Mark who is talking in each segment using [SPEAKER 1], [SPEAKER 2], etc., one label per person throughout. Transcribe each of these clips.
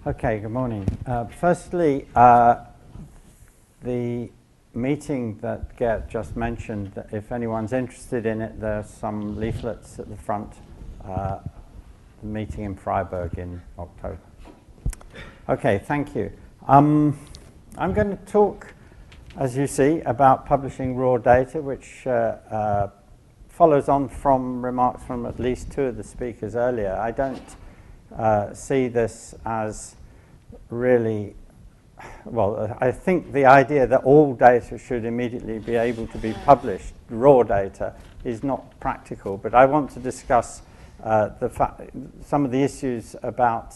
[SPEAKER 1] Okay, good morning. Firstly, the meeting that Gert just mentioned, if anyone's interested in it, there's some leaflets at the front. The meeting in Freiburg in October. Okay, thank you. I'm going to talk, as you see, about publishing raw data, which follows on from remarks from at least two of the speakers earlier. I don't see this as really, well, I think the idea that all data should immediately be able to be published, raw data, is not practical. But I want to discuss some of the issues about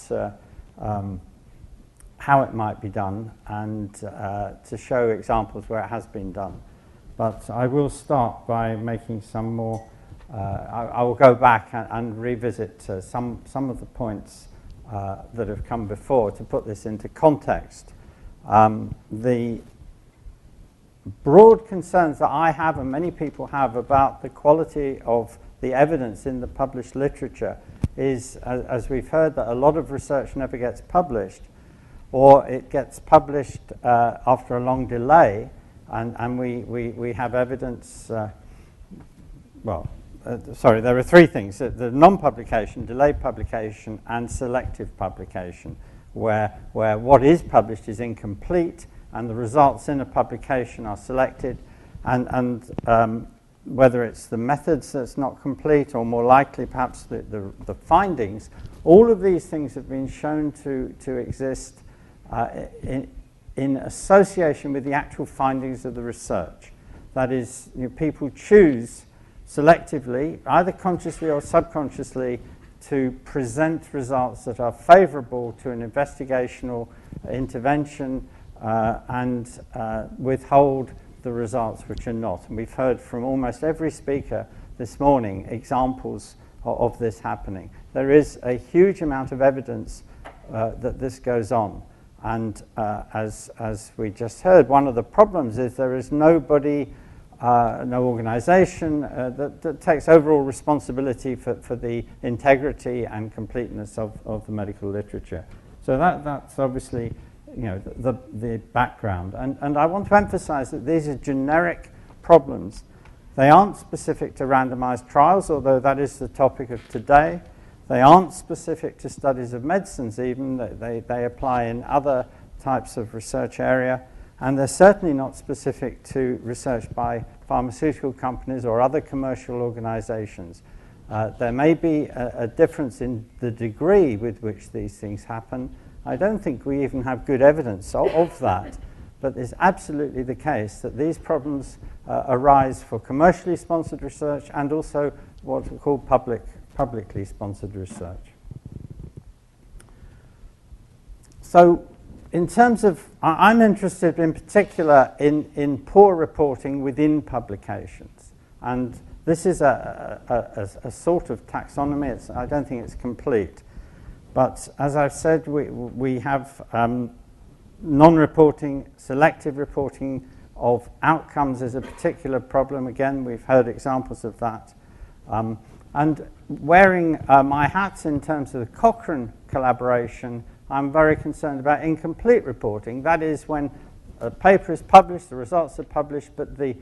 [SPEAKER 1] how it might be done and to show examples where it has been done. But I will start by making some more, I will go back and revisit some of the points that have come before to put this into context. The broad concerns that I have and many people have about the quality of the evidence in the published literature is, as we've heard, that a lot of research never gets published, or it gets published after a long delay, and we have evidence, sorry, there are three things: the non-publication, delayed publication, and selective publication, where what is published is incomplete and the results in a publication are selected, and whether it's the methods that's not complete or more likely perhaps the findings, all of these things have been shown to exist in association with the actual findings of the research. That is, people choose selectively, either consciously or subconsciously, to present results that are favorable to an investigational intervention and withhold the results which are not. And we've heard from almost every speaker this morning examples of this happening. There is a huge amount of evidence that this goes on. And as we just heard, one of the problems is there is nobody, no organization that takes overall responsibility for the integrity and completeness of the medical literature. So that's obviously the background. And I want to emphasize that these are generic problems. They aren't specific to randomized trials, although that is the topic of today. They aren't specific to studies of medicines even. They apply in other types of research area. And they're certainly not specific to research by pharmaceutical companies or other commercial organizations. There may be a difference in the degree with which these things happen. I don't think we even have good evidence of that. But it's absolutely the case that these problems arise for commercially sponsored research and also what we call publicly sponsored research. So in terms of, I'm interested in particular in poor reporting within publications. And this is a sort of taxonomy. I don't think it's complete. But as I've said, we have non-reporting, selective reporting of outcomes is a particular problem. Again, we've heard examples of that. And wearing my hats in terms of the Cochrane collaboration, I'm very concerned about incomplete reporting. That is when a paper is published, the results are published, but the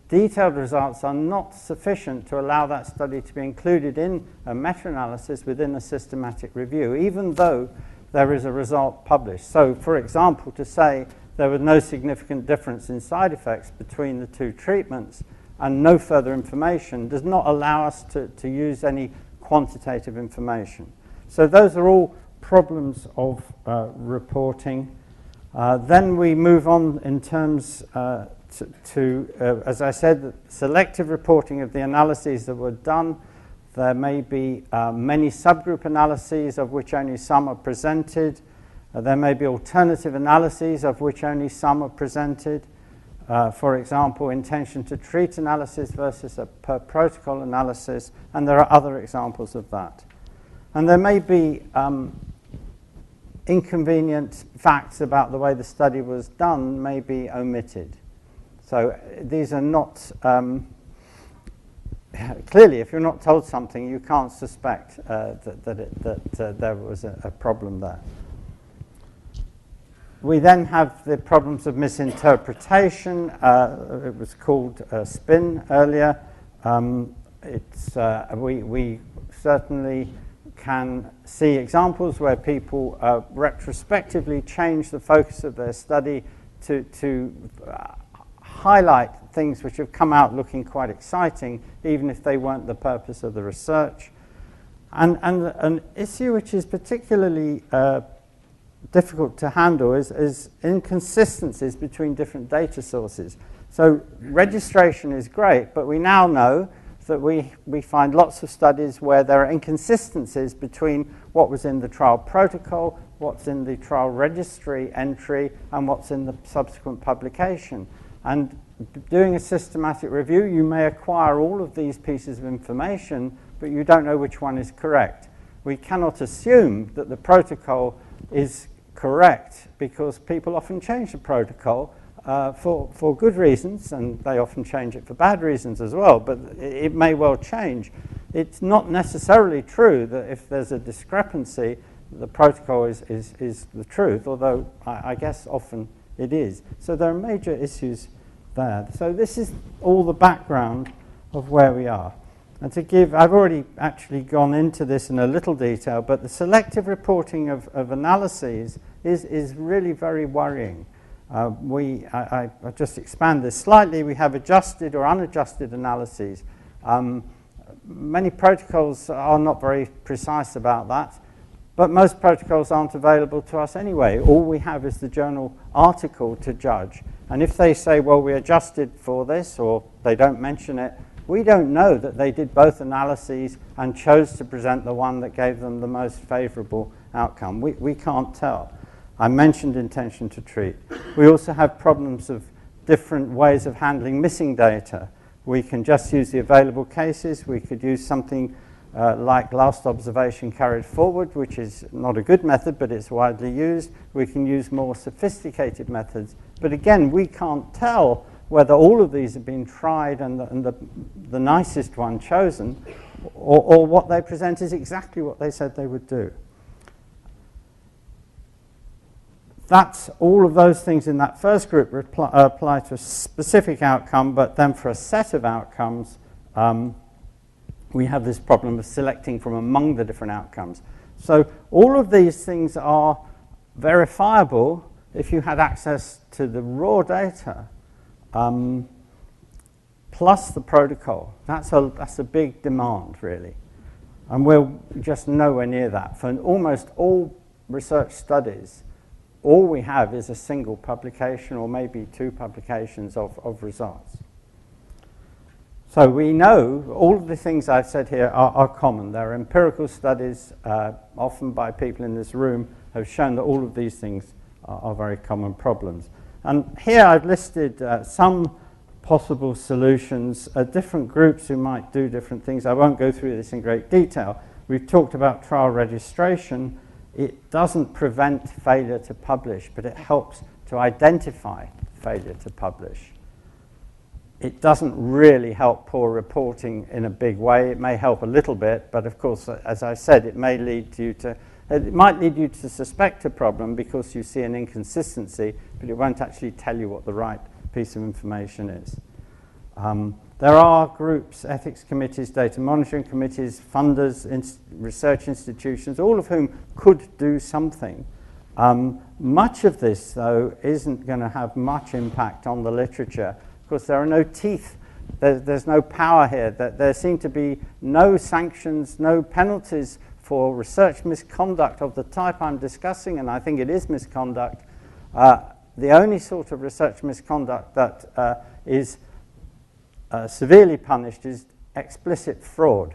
[SPEAKER 1] detailed results are not sufficient to allow that study to be included in a meta-analysis within a systematic review, even though there is a result published. So, for example, to say there was no significant difference in side effects between the two treatments and no further information does not allow us to use any quantitative information. So those are all problems of reporting. Then we move on in terms as I said, selective reporting of the analyses that were done. There may be many subgroup analyses of which only some are presented. There may be alternative analyses of which only some are presented. For example, intention to treat analysis versus a per protocol analysis, and there are other examples of that. And there may be inconvenient facts about the way the study was done may be omitted. So these are not, clearly if you're not told something, you can't suspect that there was a problem there. we then have the problems of misinterpretation. It was called spin earlier. We certainly can see examples where people retrospectively change the focus of their study to highlight things which have come out looking quite exciting, even if they weren't the purpose of the research. And an issue which is particularly difficult to handle is inconsistencies between different data sources. So registration is great, but we now know that we find lots of studies where there are inconsistencies between what was in the trial protocol, what's in the trial registry entry, and what's in the subsequent publication. And doing a systematic review, you may acquire all of these pieces of information, but you don't know which one is correct. We cannot assume that the protocol is correct because people often change the protocol for good reasons, and they often change it for bad reasons as well, but it may well change. It's not necessarily true that if there's a discrepancy, the protocol is the truth, although I guess often it is. So there are major issues there. So this is all the background of where we are. And to give, I've already actually gone into this in a little detail, but the selective reporting of analyses is really very worrying. I just expand this slightly. We have adjusted or unadjusted analyses. Many protocols are not very precise about that, but most protocols aren't available to us anyway. All we have is the journal article to judge. And if they say, well, we adjusted for this, or they don't mention it, we don't know that they did both analyses and chose to present the one that gave them the most favorable outcome. We can't tell. I mentioned intention to treat. We also have problems of different ways of handling missing data. We can just use the available cases. We could use something like last observation carried forward, which is not a good method, but it's widely used. We can use more sophisticated methods. But again, we can't tell whether all of these have been tried and the nicest one chosen, or what they present is exactly what they said they would do. That's all of those things in that first group apply to a specific outcome, but then for a set of outcomes, we have this problem of selecting from among the different outcomes. So all of these things are verifiable if you had access to the raw data plus the protocol. That's a big demand, really. And we're just nowhere near that. For almost all research studies, all we have is a single publication or maybe two publications of results. So we know all of the things I've said here are common. There are empirical studies, often by people in this room, have shown that all of these things are very common problems. And here I've listed some possible solutions, different groups who might do different things. I won't go through this in great detail. We've talked about trial registration. It doesn't prevent failure to publish, but it helps to identify failure to publish. It doesn't really help poor reporting in a big way. It may help a little bit, but of course, as I said, it might lead you to suspect a problem because you see an inconsistency, but it won't actually tell you what the right piece of information is. There are groups, ethics committees, data monitoring committees, funders, research institutions, all of whom could do something. Much of this, though, isn't going to have much impact on the literature because there are no teeth. There's no power here. There seem to be no sanctions, no penalties for research misconduct of the type I'm discussing, and I think it is misconduct. The only sort of research misconduct that is severely punished is explicit fraud.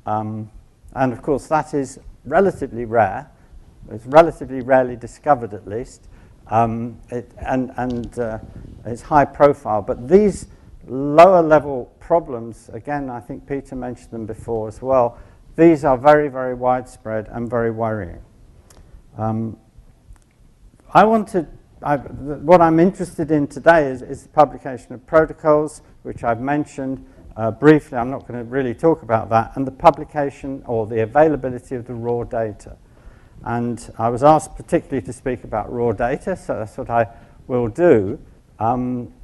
[SPEAKER 1] And of course that is relatively rare. It's relatively rarely discovered, at least. It's high profile. But these lower level problems, again, I think Peter mentioned them before as well, these are very, very widespread and very worrying. What I'm interested in today is the publication of protocols, which I've mentioned briefly. I'm not going to really talk about that, and the publication or the availability of the raw data. And I was asked particularly to speak about raw data, so that's what I will do.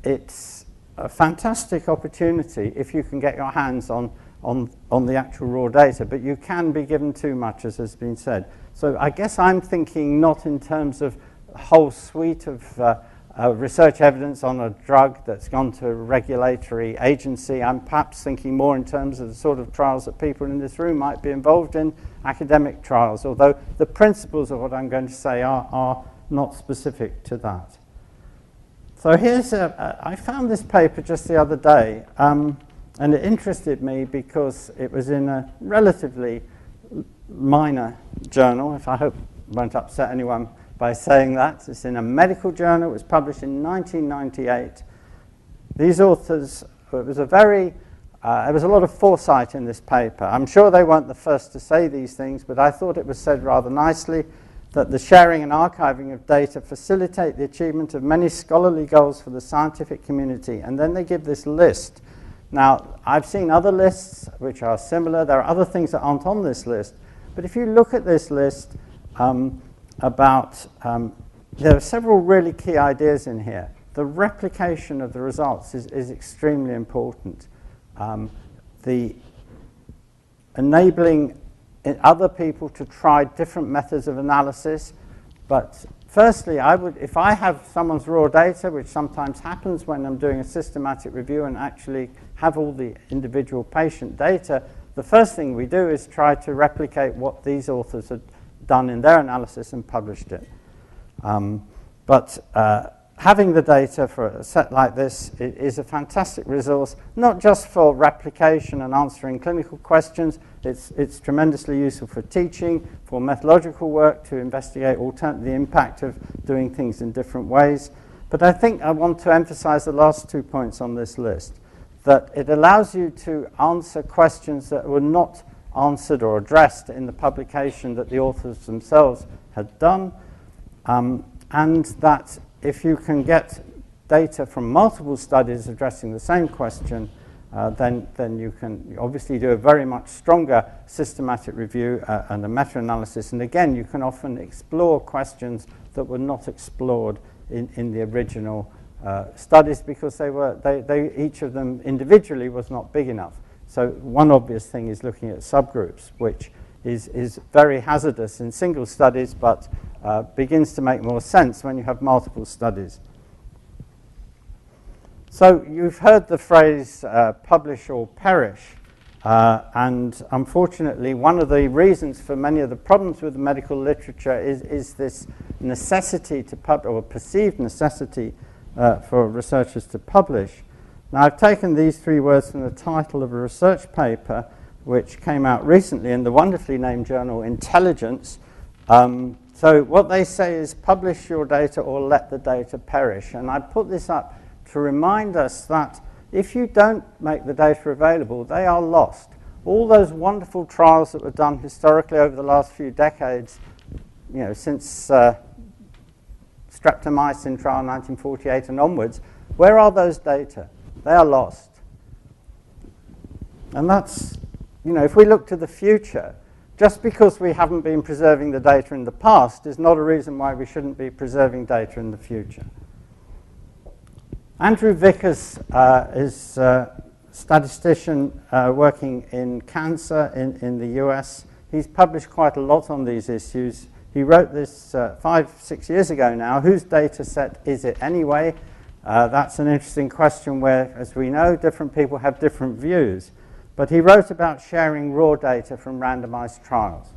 [SPEAKER 1] It's a fantastic opportunity if you can get your hands on the actual raw data, but you can be given too much, as has been said. So I guess I'm thinking not in terms of a whole suite of research evidence on a drug that's gone to a regulatory agency. I'm perhaps thinking more in terms of the sort of trials that people in this room might be involved in, academic trials, although the principles of what I'm going to say are not specific to that. So here's I found this paper just the other day, and it interested me because it was in a relatively minor journal, if I hope it won't upset anyone by saying that. It's in a medical journal. It was published in 1998. These authors, it was a lot of foresight in this paper. I'm sure they weren't the first to say these things, but I thought it was said rather nicely that the sharing and archiving of data facilitate the achievement of many scholarly goals for the scientific community. And then they give this list. Now, I've seen other lists which are similar. There are other things that aren't on this list. But if you look at this list, there are several really key ideas in here. The replication of the results is extremely important. The enabling other people to try different methods of analysis. But firstly, if I have someone's raw data, which sometimes happens when I'm doing a systematic review and actually have all the individual patient data, the first thing we do is try to replicate what these authors had done in their analysis and published it. Having the data for a set like this is a fantastic resource, not just for replication and answering clinical questions. It's tremendously useful for teaching, for methodological work, to investigate the impact of doing things in different ways. But I think I want to emphasize the last 2 points on this list, that it allows you to answer questions that were not answered or addressed in the publication that the authors themselves had done, and that if you can get data from multiple studies addressing the same question, then you can obviously do a very much stronger systematic review and a meta-analysis. And again, you can often explore questions that were not explored in the original studies because each of them individually was not big enough. So one obvious thing is looking at subgroups, which is very hazardous in single studies, but begins to make more sense when you have multiple studies. So you've heard the phrase publish or perish, and unfortunately one of the reasons for many of the problems with the medical literature is this necessity to publish, or perceived necessity for researchers to publish. Now I've taken these 3 words from the title of a research paper which came out recently in the wonderfully named journal Intelligence. So what they say is publish your data or let the data perish. And I put this up to remind us that if you don't make the data available, they are lost. All those wonderful trials that were done historically over the last few decades, since streptomycin trial 1948 and onwards, where are those data? They are lost. And that's, if we look to the future, just because we haven't been preserving the data in the past is not a reason why we shouldn't be preserving data in the future. Andrew Vidckers is a statistician working in cancer in the US. He's published quite a lot on these issues. He wrote this 5-6 years ago now. Whose data set is it anyway? That's an interesting question where, as we know, different people have different views. But he wrote about sharing raw data from randomized trials.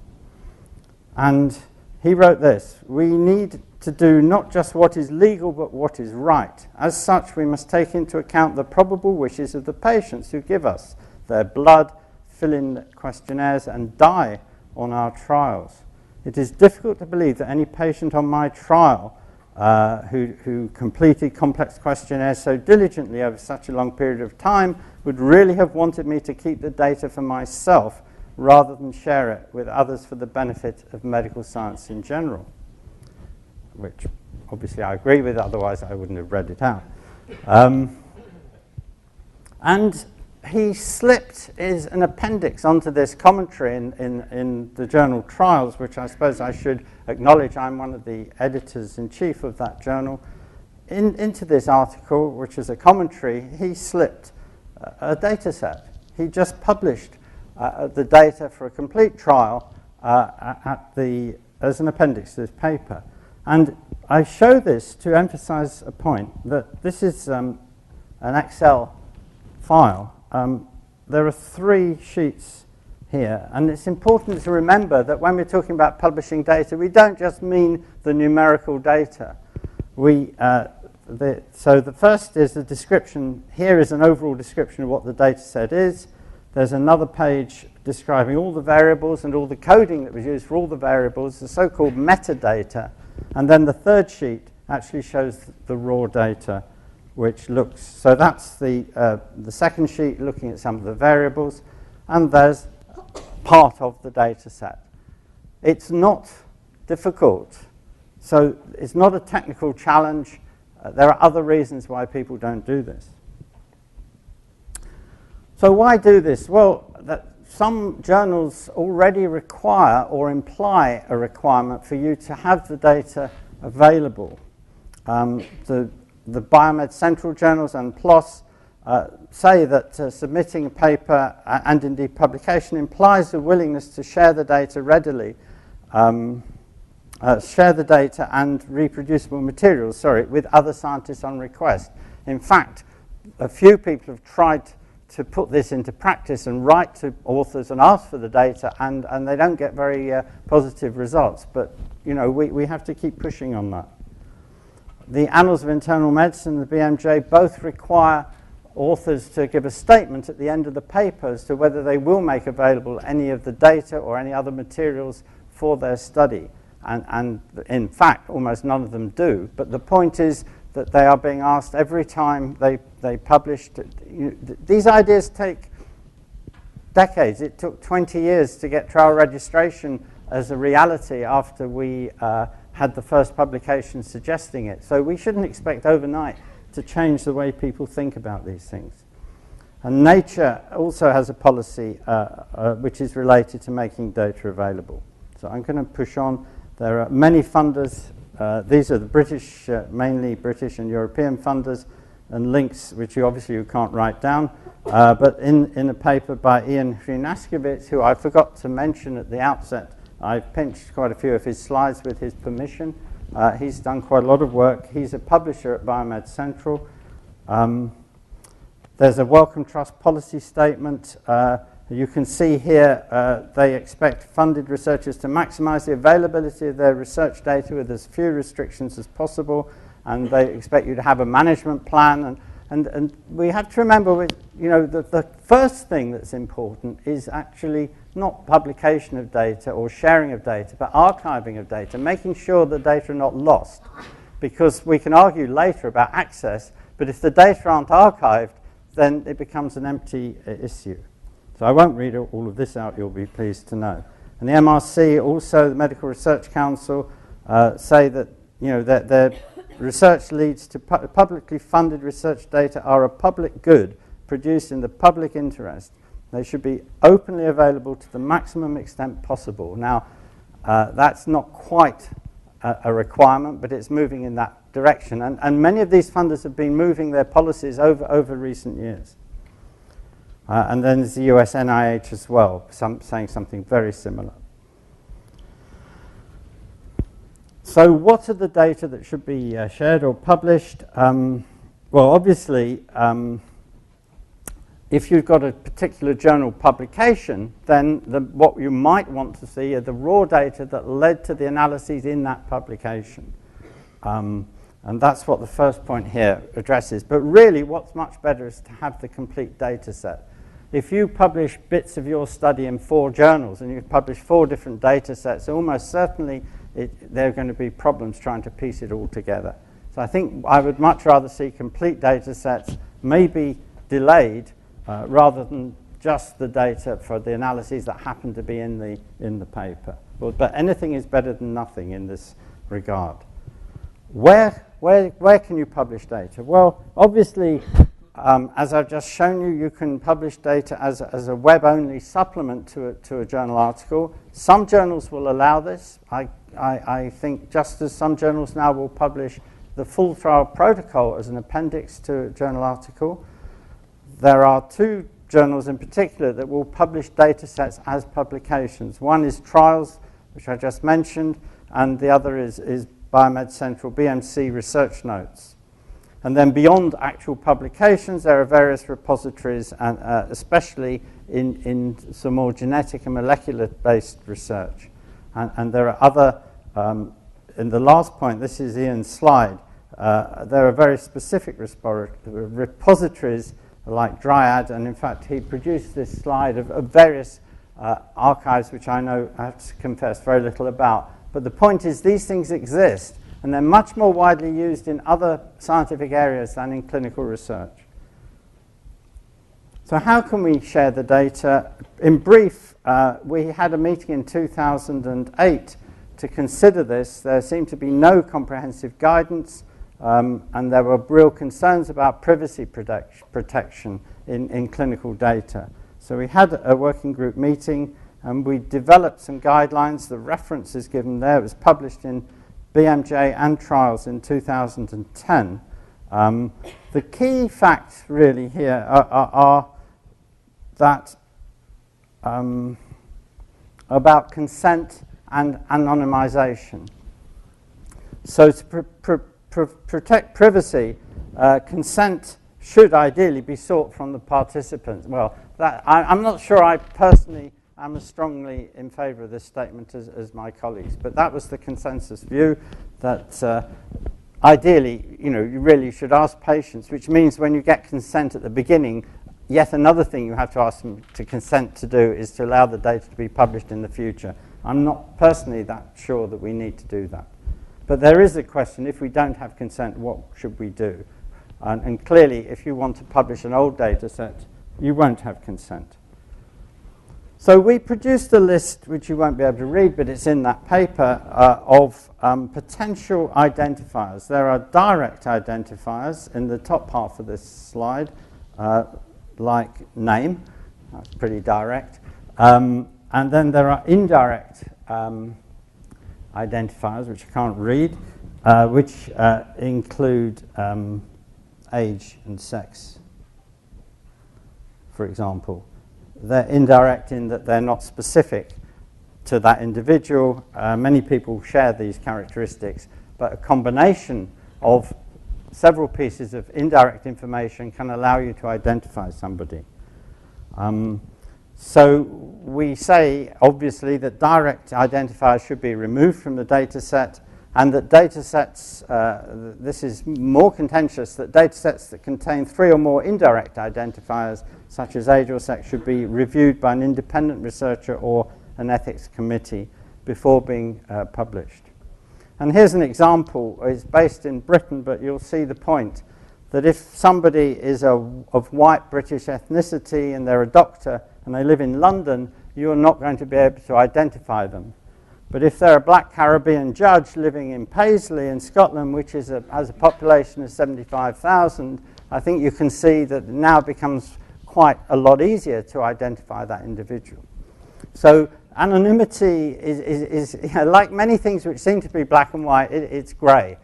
[SPEAKER 1] And he wrote this: we need to do not just what is legal, but what is right. As such, we must take into account the probable wishes of the patients who give us their blood, fill in questionnaires, and die on our trials. It is difficult to believe that any patient on my trial who completed complex questionnaires so diligently over such a long period of time would really have wanted me to keep the data for myself rather than share it with others for the benefit of medical science in general, which obviously I agree with, otherwise I wouldn't have read it out. And he slipped an appendix onto this commentary in the journal Trials, which I suppose I should acknowledge. I'm one of the editors-in-chief of that journal. Into this article, which is a commentary, he slipped a data set. He just published the data for a complete trial as an appendix to this paper. And I show this to emphasize a point, that this is an Excel file. There are 3 sheets here, and it's important to remember that when we're talking about publishing data, we don't just mean the numerical data. So the first is the description. Here is an overall description of what the data set is. There's another page describing all the variables and all the coding that was used for all the variables, the so-called metadata. And then the third sheet actually shows the raw data, which looks, so that's the second sheet looking at some of the variables, and there's part of the data set. It's not difficult, so it's not a technical challenge. There are other reasons why people don't do this. So why do this? Well, some journals already require or imply a requirement for you to have the data available. The Biomed Central journals and PLOS say that submitting a paper and indeed publication implies a willingness to share the data readily, share the data and reproducible materials, with other scientists on request. In fact, a few people have tried to put this into practice and write to authors and ask for the data, and they don't get very positive results. But, we have to keep pushing on that. The Annals of Internal Medicine and the BMJ both require authors to give a statement at the end of the paper as to whether they will make available any of the data or any other materials for their study. And in fact, almost none of them do. But the point is that they are being asked every time they publish. These ideas take decades. It took 20 years to get trial registration as a reality after we had the first publication suggesting it. So we shouldn't expect overnight to change the way people think about these things. And Nature also has a policy which is related to making data available. So I'm going to push on. There are many funders. These are the British, mainly British and European funders, and links which you can't write down. But in a paper by Ian Hrinaskevich, who I forgot to mention at the outset, I've pinched quite a few of his slides with his permission. He's done quite a lot of work. He's a publisher at Biomed Central. There's a Wellcome Trust policy statement. You can see here they expect funded researchers to maximize the availability of their research data with as few restrictions as possible, and they expect you to have a management plan. And we have to remember, the first thing that's important is actually not publication of data or sharing of data, but archiving of data, making sure the data are not lost. Because we can argue later about access, but if the data aren't archived, then it becomes an empty issue. So I won't read all of this out, you'll be pleased to know. And the MRC, also the Medical Research Council, say that that their research leads to publicly funded research data are a public good produced in the public interest. They should be openly available to the maximum extent possible. Now, that's not quite a requirement, but it's moving in that direction. And many of these funders have been moving their policies over recent years. And then there's the US NIH as well, saying something very similar. So what are the data that should be shared or published? Well, obviously, if you've got a particular journal publication, then what you might want to see are the raw data that led to the analyses in that publication. And that's what the first point here addresses. But really, what's much better is to have the complete data set. If you publish bits of your study in 4 journals and you publish 4 different data sets, almost certainly there are going to be problems trying to piece it all together. So I think I would much rather see complete data sets, maybe delayed, rather than just the data for the analyses that happen to be in the paper. But anything is better than nothing in this regard. Where can you publish data? Well, obviously, as I've just shown you, you can publish data as a web-only supplement to a journal article. Some journals will allow this. I think just as some journals now will publish the full trial protocol as an appendix to a journal article, there are two journals in particular that will publish data sets as publications. One is Trials, which I just mentioned, and the other is Biomed Central, BMC Research Notes. And then beyond actual publications, there are various repositories, and especially in some more genetic and molecular-based research. And there are other, in the last point, this is Ian's slide, there are very specific repositories like Dryad, and in fact he produced this slide of various archives, which I know, I have to confess, very little about. But the point is these things exist, and they're much more widely used in other scientific areas than in clinical research. So how can we share the data? In brief, we had a meeting in 2008 to consider this. There seemed to be no comprehensive guidance, and there were real concerns about privacy protection in clinical data. So we had a working group meeting, and we developed some guidelines. The reference is given there. It was published in BMJ and Trials in 2010. The key facts really here are that about consent and anonymization. So to protect privacy, consent should ideally be sought from the participants. Well, I'm not sure I personally am as strongly in favour of this statement as my colleagues, but that was the consensus view, that ideally, you really should ask patients, which means when you get consent at the beginning, yet another thing you have to ask them to consent to do is to allow the data to be published in the future. I'm not personally that sure that we need to do that. But there is a question, if we don't have consent, what should we do? And clearly, if you want to publish an old data set, you won't have consent. So we produced a list, which you won't be able to read, but it's in that paper, of potential identifiers. There are direct identifiers in the top half of this slide, like name. That's pretty direct. And then there are indirect identifiers, which I can't read, which include age and sex, for example. They're indirect in that they're not specific to that individual. Many people share these characteristics, but a combination of several pieces of indirect information can allow you to identify somebody. So we say, obviously, that direct identifiers should be removed from the data set, and that data sets, this is more contentious, that data sets that contain 3 or more indirect identifiers, such as age or sex, should be reviewed by an independent researcher or an ethics committee before being published. And here's an example. It's based in Britain, but you'll see the point, that if somebody is of white British ethnicity and they're a doctor and they live in London, you're not going to be able to identify them. But if they're a black Caribbean judge living in Paisley in Scotland, which has a population of 75,000, I think you can see that it now becomes quite a lot easier to identify that individual. So anonymity is like many things which seem to be black and white, it's grey.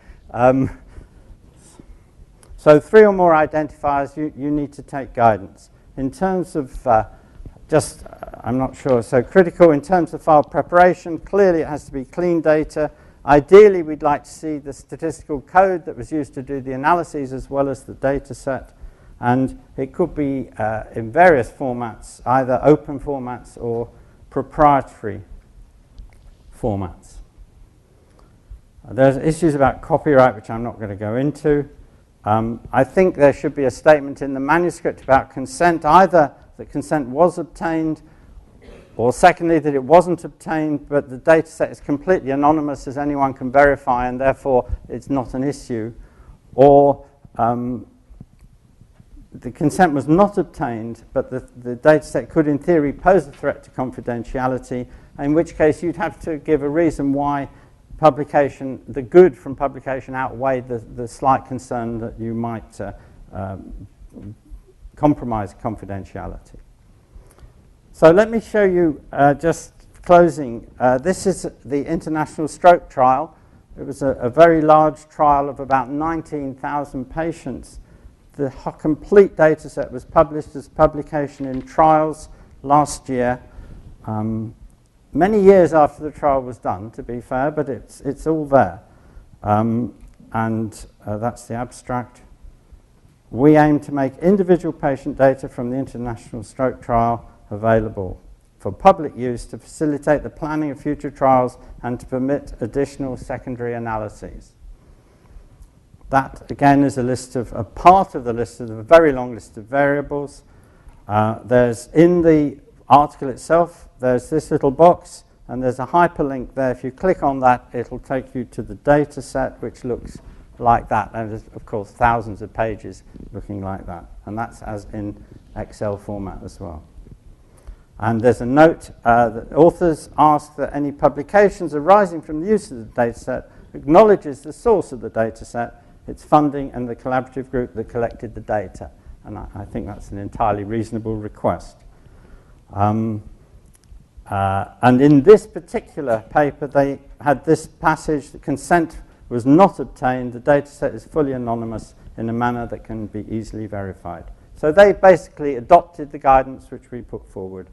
[SPEAKER 1] So 3 or more identifiers, you need to take guidance. In terms of I'm not sure, so critical in terms of file preparation, clearly it has to be clean data. Ideally, we'd like to see the statistical code that was used to do the analyses as well as the data set. And it could be in various formats, either open formats or proprietary formats. There's issues about copyright, which I'm not going to go into. I think there should be a statement in the manuscript about consent, either that consent was obtained, or secondly, that it wasn't obtained, but the data set is completely anonymous, as anyone can verify, and therefore it's not an issue. Or the consent was not obtained, but the data set could, in theory, pose a threat to confidentiality, in which case you'd have to give a reason why publication, the good from publication outweighed the slight concern that you might compromise confidentiality. So let me show you, just closing, this is the international stroke trial. It was a very large trial of about 19,000 patients. The complete data set was published as publication in Trials last year, many years after the trial was done, to be fair, but it's all there. That's the abstract. We aim to make individual patient data from the international stroke trial available for public use to facilitate the planning of future trials and to permit additional secondary analyses. That, again, is a part of the list of a very long list of variables. There's, in the article itself, there's this little box, and there's a hyperlink there. If you click on that, it'll take you to the data set, which looks like that. And there's, of course, thousands of pages looking like that. And that's as in Excel format as well. And there's a note that authors ask that any publications arising from the use of the data set acknowledges the source of the data set, its funding, and the collaborative group that collected the data. And I think that's an entirely reasonable request. And in this particular paper, they had this passage: the consent was not obtained, the data set is fully anonymous in a manner that can be easily verified. So they basically adopted the guidance which we put forward.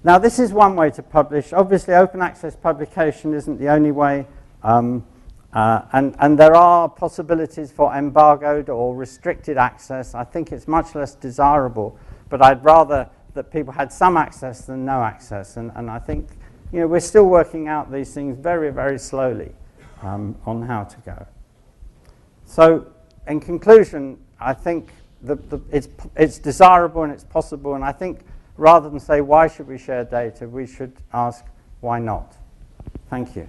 [SPEAKER 1] Now, this is one way to publish. Obviously, open access publication isn't the only way, and there are possibilities for embargoed or restricted access. I think it's much less desirable, but I'd rather that people had some access than no access, and I think, you know, we're still working out these things very, very slowly on how to go. So, in conclusion, I think it's desirable and it's possible, and I think rather than say, why should we share data, we should ask, why not? Thank you.